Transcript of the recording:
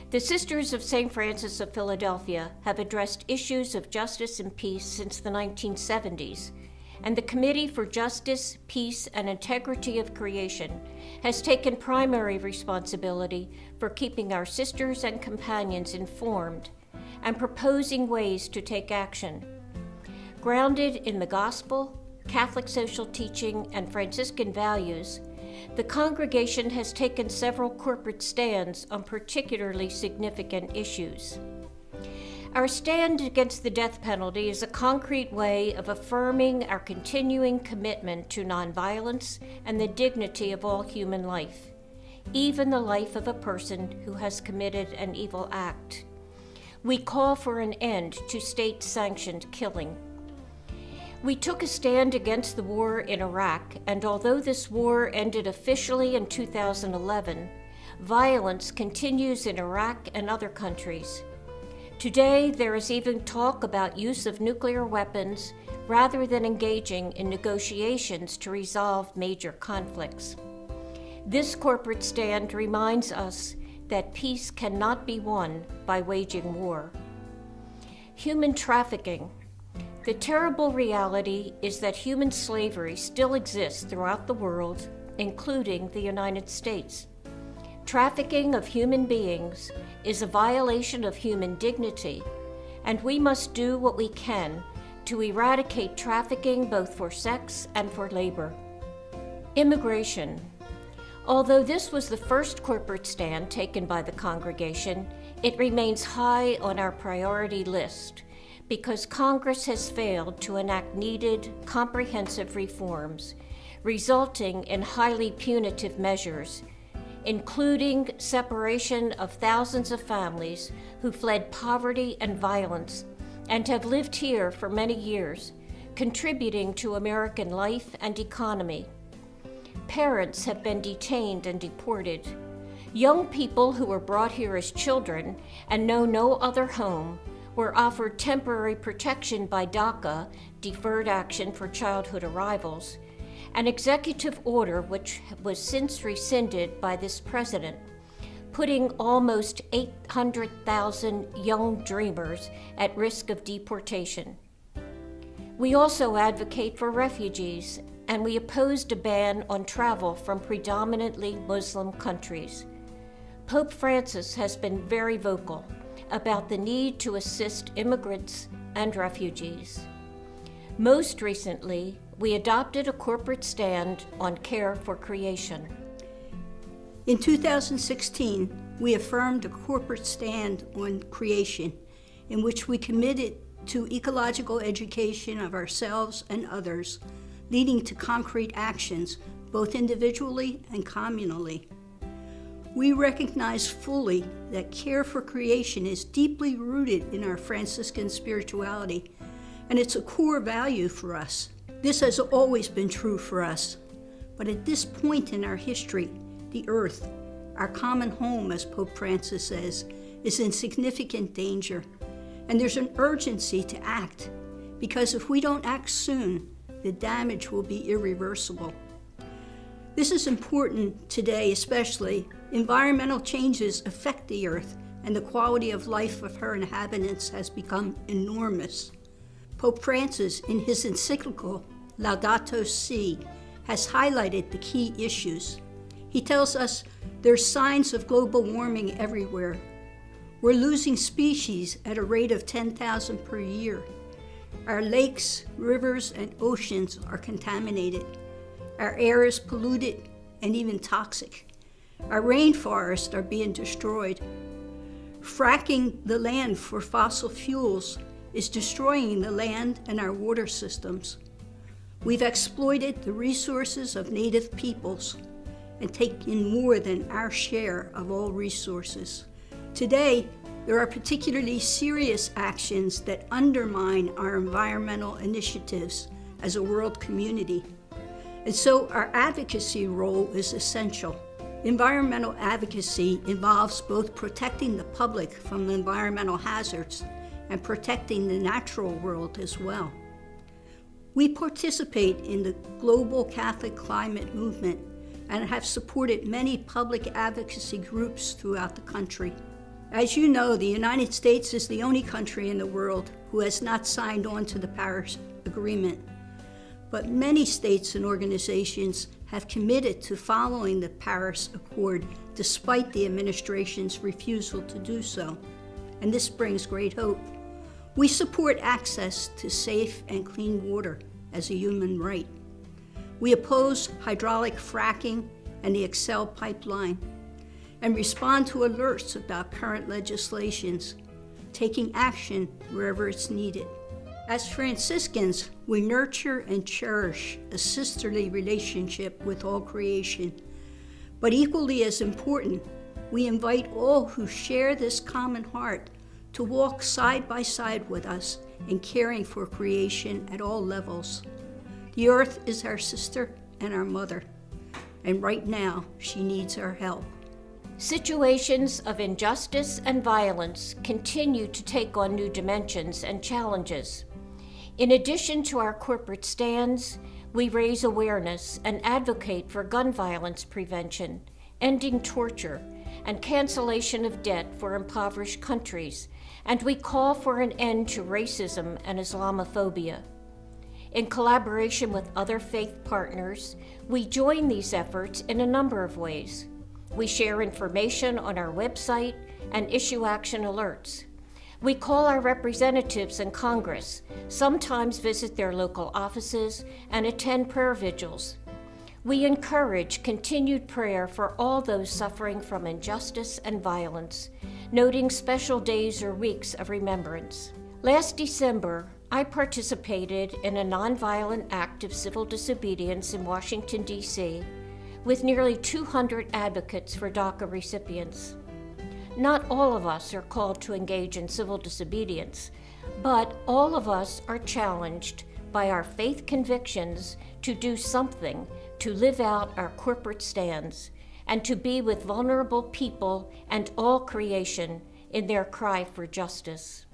The Sisters of St. Francis of Philadelphia have addressed issues of justice and peace since the 1970s, and the Committee for Justice, Peace, and Integrity of Creation has taken primary responsibility for keeping our sisters and companions informed and proposing ways to take action. Grounded in the Gospel, Catholic social teaching, and Franciscan values, the congregation has taken several corporate stands on particularly significant issues. Our stand against the death penalty is a concrete way of affirming our continuing commitment to nonviolence and the dignity of all human life, even the life of a person who has committed an evil act. We call for an end to state-sanctioned killing. We took a stand against the war in Iraq, and although this war ended officially in 2011, violence continues in Iraq and other countries. Today, there is even talk about use of nuclear weapons rather than engaging in negotiations to resolve major conflicts. This corporate stand reminds us that peace cannot be won by waging war. Human trafficking. The terrible reality is that human slavery still exists throughout the world, including the United States. Trafficking of human beings is a violation of human dignity, and we must do what we can to eradicate trafficking both for sex and for labor. Immigration. Although this was the first corporate stand taken by the congregation, it remains high on our priority list because Congress has failed to enact needed, comprehensive reforms, resulting in highly punitive measures, including separation of thousands of families who fled poverty and violence and have lived here for many years, contributing to American life and economy. Parents have been detained and deported. Young people who were brought here as children and know no other home were offered temporary protection by DACA, Deferred Action for Childhood Arrivals, an executive order which was since rescinded by this president, putting almost 800,000 young dreamers at risk of deportation. We also advocate for refugees, and we opposed a ban on travel from predominantly Muslim countries. Pope Francis has been very vocal about the need to assist immigrants and refugees. Most recently, we adopted a corporate stand on care for creation. In 2016, we affirmed a corporate stand on creation in which we committed to ecological education of ourselves and others, leading to concrete actions, both individually and communally. We recognize fully that care for creation is deeply rooted in our Franciscan spirituality, and it's a core value for us. This has always been true for us, but at this point in our history, the earth, our common home, as Pope Francis says, is in significant danger, and there's an urgency to act, because if we don't act soon, the damage will be irreversible. This is important today, especially. Environmental changes affect the earth, and the quality of life of her inhabitants has become enormous. Pope Francis, in his encyclical Laudato Si, has highlighted the key issues. He tells us there's signs of global warming everywhere. We're losing species at a rate of 10,000 per year. Our lakes, rivers, and oceans are contaminated. Our air is polluted and even toxic. Our rainforests are being destroyed. Fracking the land for fossil fuels is destroying the land and our water systems. We've exploited the resources of native peoples and taken more than our share of all resources. Today, there are particularly serious actions that undermine our environmental initiatives as a world community. And so our advocacy role is essential. Environmental advocacy involves both protecting the public from environmental hazards and protecting the natural world as well. We participate in the global Catholic climate movement and have supported many public advocacy groups throughout the country. As you know, the United States is the only country in the world who has not signed on to the Paris Agreement. But many states and organizations have committed to following the Paris Accord despite the administration's refusal to do so. And this brings great hope. We support access to safe and clean water as a human right. We oppose hydraulic fracking and the Excel pipeline, and respond to alerts about current legislations, taking action wherever it's needed. As Franciscans, we nurture and cherish a sisterly relationship with all creation. But equally as important, we invite all who share this common heart to walk side by side with us in caring for creation at all levels. The earth is our sister and our mother, and right now she needs our help. Situations of injustice and violence continue to take on new dimensions and challenges. In addition to our corporate stands, we raise awareness and advocate for gun violence prevention, ending torture, and cancellation of debt for impoverished countries, and we call for an end to racism and Islamophobia. In collaboration with other faith partners, we join these efforts in a number of ways. We share information on our website and issue action alerts. We call our representatives in Congress, sometimes visit their local offices, and attend prayer vigils. We encourage continued prayer for all those suffering from injustice and violence, noting special days or weeks of remembrance. Last December, I participated in a nonviolent act of civil disobedience in Washington, D.C., with nearly 200 advocates for DACA recipients. Not all of us are called to engage in civil disobedience, but all of us are challenged by our faith convictions to do something to live out our corporate stands and to be with vulnerable people and all creation in their cry for justice.